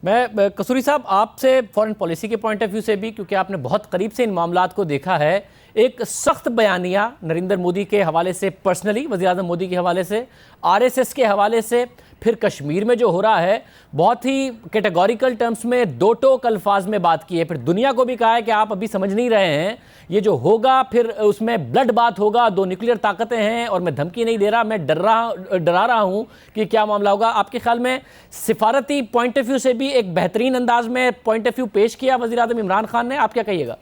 میں قصوری صاحب آپ سے فورن پالیسی کے پوائنٹ آف ویو سے بھی، کیونکہ آپ نے بہت قریب سے ان معاملات کو دیکھا ہے، ایک سخت بیانیہ نریندر مودی کے حوالے سے، پرسنلی وزیر اعظم مودی کے حوالے سے، آر ایس ایس کے حوالے سے، پھر کشمیر میں جو ہو رہا ہے بہت ہی کیٹیگوریکل ٹرمز میں دو ٹوک الفاظ میں بات کی ہے، پھر دنیا کو بھی کہا ہے کہ آپ ابھی سمجھ نہیں رہے ہیں، یہ جو ہوگا پھر اس میں بلڈ بات ہوگا، دو نیوکلیئر طاقتیں ہیں اور میں دھمکی نہیں دے رہا، میں ڈرا رہا ہوں کہ کیا معاملہ ہوگا۔ آپ کے خیال میں سفارتی پوائنٹ آف ویو سے بھی ایک بہترین انداز میں پوائنٹ آف ویو پیش کیا وزیر اعظم عمران خان نے، آپ کیا کہیے گا؟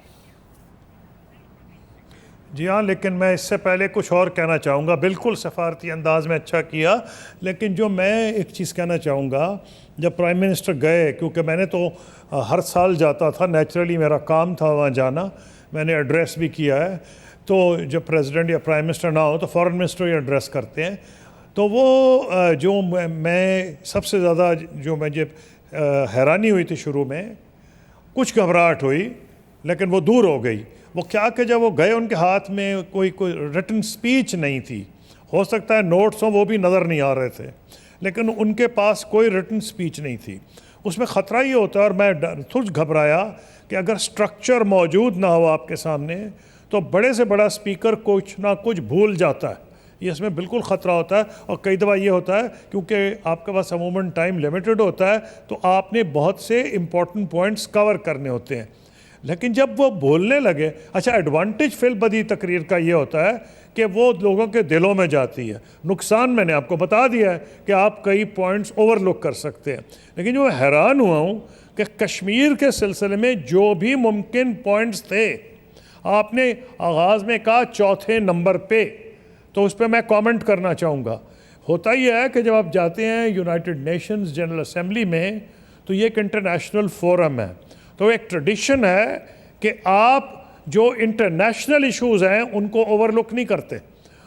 جی ہاں، لیکن میں اس سے پہلے کچھ اور کہنا چاہوں گا۔ بالکل سفارتی انداز میں اچھا کیا، لیکن جو میں ایک چیز کہنا چاہوں گا، جب پرائم منسٹر گئے، کیونکہ میں نے تو ہر سال جاتا تھا، نیچرلی میرا کام تھا وہاں جانا، میں نے ایڈریس بھی کیا ہے، تو جب پریزیڈنٹ یا پرائم منسٹر نہ ہو تو فورن منسٹر ہی ایڈریس کرتے ہیں، تو وہ جو میں سب سے زیادہ جو مجھے حیرانی ہوئی تھی شروع میں، کچھ گھبراہٹ ہوئی لیکن وہ دور ہو گئی۔ وہ کیا کہ جب وہ گئے ان کے ہاتھ میں کوئی ریٹن سپیچ نہیں تھی، ہو سکتا ہے نوٹس ہوں وہ بھی نظر نہیں آ رہے تھے، لیکن ان کے پاس کوئی ریٹن سپیچ نہیں تھی۔ اس میں خطرہ یہ ہوتا ہے، اور میں تھوڑا گھبرایا کہ اگر سٹرکچر موجود نہ ہو آپ کے سامنے تو بڑے سے بڑا اسپیکر کچھ نہ کچھ بھول جاتا ہے، یہ اس میں بالکل خطرہ ہوتا ہے۔ اور کئی دفعہ یہ ہوتا ہے کیونکہ آپ کے پاس عموماً ٹائم لیمیٹڈ ہوتا ہے تو آپ نے بہت سے امپورٹنٹ پوائنٹس کور کرنے ہوتے ہیں، لیکن جب وہ بولنے لگے، اچھا ایڈوانٹیج فی البدی تقریر کا یہ ہوتا ہے کہ وہ لوگوں کے دلوں میں جاتی ہے، نقصان میں نے آپ کو بتا دیا ہے کہ آپ کئی پوائنٹس اوور لک کر سکتے ہیں، لیکن جو میں حیران ہوا ہوں کہ کشمیر کے سلسلے میں جو بھی ممکن پوائنٹس تھے، آپ نے آغاز میں کہا چوتھے نمبر پہ، تو اس پہ میں کامنٹ کرنا چاہوں گا۔ ہوتا یہ ہے کہ جب آپ جاتے ہیں یونائٹڈ نیشنز جنرل اسمبلی میں تو یہ ایک انٹرنیشنل فورم ہے، تو ایک ٹریڈیشن ہے کہ آپ جو انٹرنیشنل ایشوز ہیں ان کو اوور لک نہیں کرتے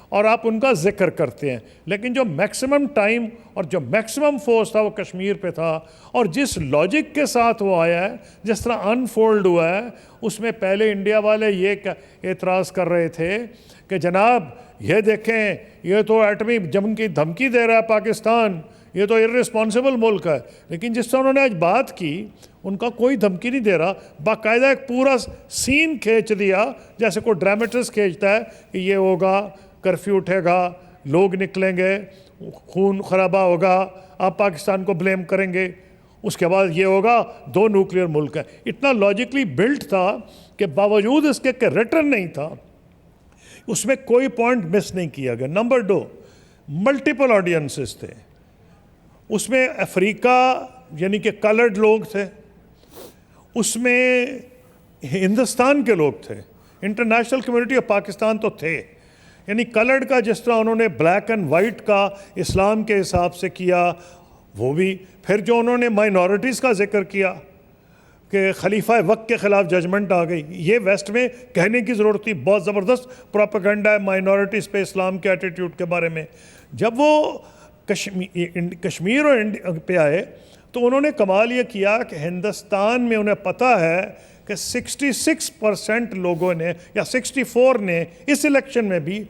اور آپ ان کا ذکر کرتے ہیں، لیکن جو میکسیمم ٹائم اور جو میکسیمم فورس تھا وہ کشمیر پہ تھا، اور جس لاجک کے ساتھ وہ آیا ہے، جس طرح انفولڈ ہوا ہے، اس میں پہلے انڈیا والے یہ اعتراض کر رہے تھے کہ جناب یہ دیکھیں یہ تو ایٹمی جنگ کی دھمکی دے رہا ہے پاکستان، یہ تو ارریسپانسبل ملک ہے، لیکن جس طرح انہوں نے آج بات کی ان کا کوئی دھمکی نہیں دے رہا، باقاعدہ ایک پورا سین کھینچ دیا جیسے کوئی ڈرامٹسٹ کھینچتا ہے کہ یہ ہوگا، کرفیو اٹھے گا، لوگ نکلیں گے، خون خرابہ ہوگا، آپ پاکستان کو بلیم کریں گے، اس کے بعد یہ ہوگا، دو نیوکلیئر ملک ہیں۔ اتنا لاجکلی بلٹ تھا کہ باوجود اس کے کہ ریٹرن نہیں تھا، اس میں کوئی پوائنٹ مس نہیں کیا گیا۔ نمبر 2، ملٹیپل آڈینسز تھے، اس میں افریقہ یعنی کہ کلرڈ لوگ تھے، اس میں ہندوستان کے لوگ تھے، انٹرنیشنل کمیونٹی آف پاکستان تو تھے، یعنی کلرڈ کا جس طرح انہوں نے بلیک اینڈ وائٹ کا اسلام کے حساب سے کیا وہ بھی، پھر جو انہوں نے مائنورٹیز کا ذکر کیا کہ خلیفہ وقت کے خلاف ججمنٹ آ گئی، یہ ویسٹ میں کہنے کی ضرورت تھی، بہت زبردست پروپیگنڈا ہے مائنورٹیز پہ اسلام کے ایٹیٹیوڈ کے بارے میں۔ جب وہ کشمیر اور پہ آئے تو انہوں نے کمال یہ کیا کہ ہندوستان میں انہیں پتہ ہے کہ 66% لوگوں نے یا 64 نے اس الیکشن میں بھی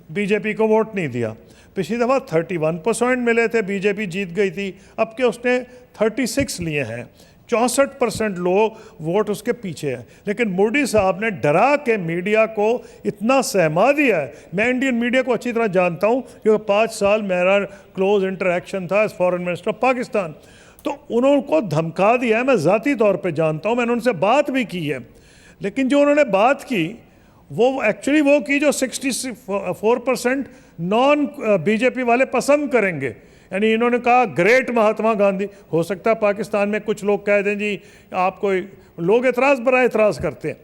بی جے پی کو ووٹ نہیں دیا۔ پچھلی دفعہ 31% ملے تھے، بی جے پی جیت گئی تھی، اب کہ اس نے 36 لیے ہیں، 64% لوگ ووٹ اس کے پیچھے ہیں۔ لیکن مودی صاحب نے ڈرا کے میڈیا کو اتنا سہما دیا ہے، میں انڈین میڈیا کو اچھی طرح جانتا ہوں کیونکہ 5 سال میرا کلوز انٹریکشن تھا as foreign minister of Pakistan, تو انہوں کو دھمکا دیا ہے، میں ذاتی طور پہ جانتا ہوں، میں نے ان سے بات بھی کی ہے، لیکن جو انہوں نے بات کی وہ ایکچولی وہ کی جو 64% نان بی جے پی والے پسند کریں گے، یعنی انہوں نے کہا گریٹ مہاتما گاندھی۔ ہو سکتا ہے پاکستان میں کچھ لوگ کہہ دیں جی آپ کو، لوگ اعتراض برائے اعتراض کرتے ہیں،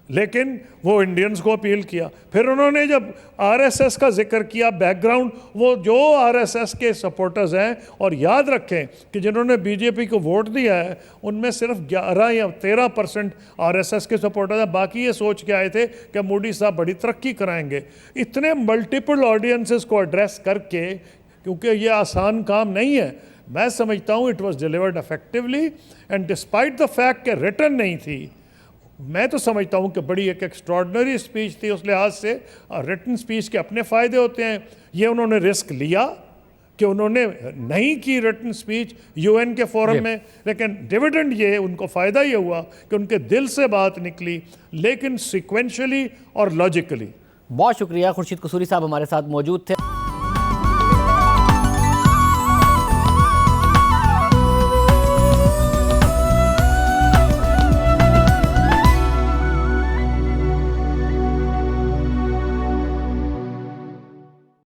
لیکن وہ انڈینز کو اپیل کیا۔ پھر انہوں نے جب آر ایس ایس کا ذکر کیا، بیک گراؤنڈ، وہ جو آر ایس ایس کے سپورٹرز ہیں، اور یاد رکھیں کہ جنہوں نے بی جے پی کو ووٹ دیا ہے ان میں صرف 11 یا 13% آر ایس ایس کے سپورٹرز ہیں، باقی یہ سوچ کے آئے تھے کہ مودی صاحب بڑی ترقی کرائیں گے۔ اتنے ملٹیپل آڈینسز کو ایڈریس کر کے، کیونکہ یہ آسان کام نہیں ہے، میں سمجھتا ہوں it was delivered effectively, and despite the fact کہ ریٹرن نہیں تھی، میں تو سمجھتا ہوں کہ بڑی ایک ایکسٹراڈنری اسپیچ تھی اس لحاظ سے۔ ریٹن اسپیچ کے اپنے فائدے ہوتے ہیں، یہ انہوں نے رسک لیا کہ انہوں نے نہیں کی ریٹن سپیچ UN کے فورم میں، لیکن ڈیویڈنڈ یہ ان کو فائدہ یہ ہوا کہ ان کے دل سے بات نکلی، لیکن سیکوینشلی اور لاجیکلی. بہت شکریہ. خورشید قصوری صاحب ہمارے ساتھ موجود تھے.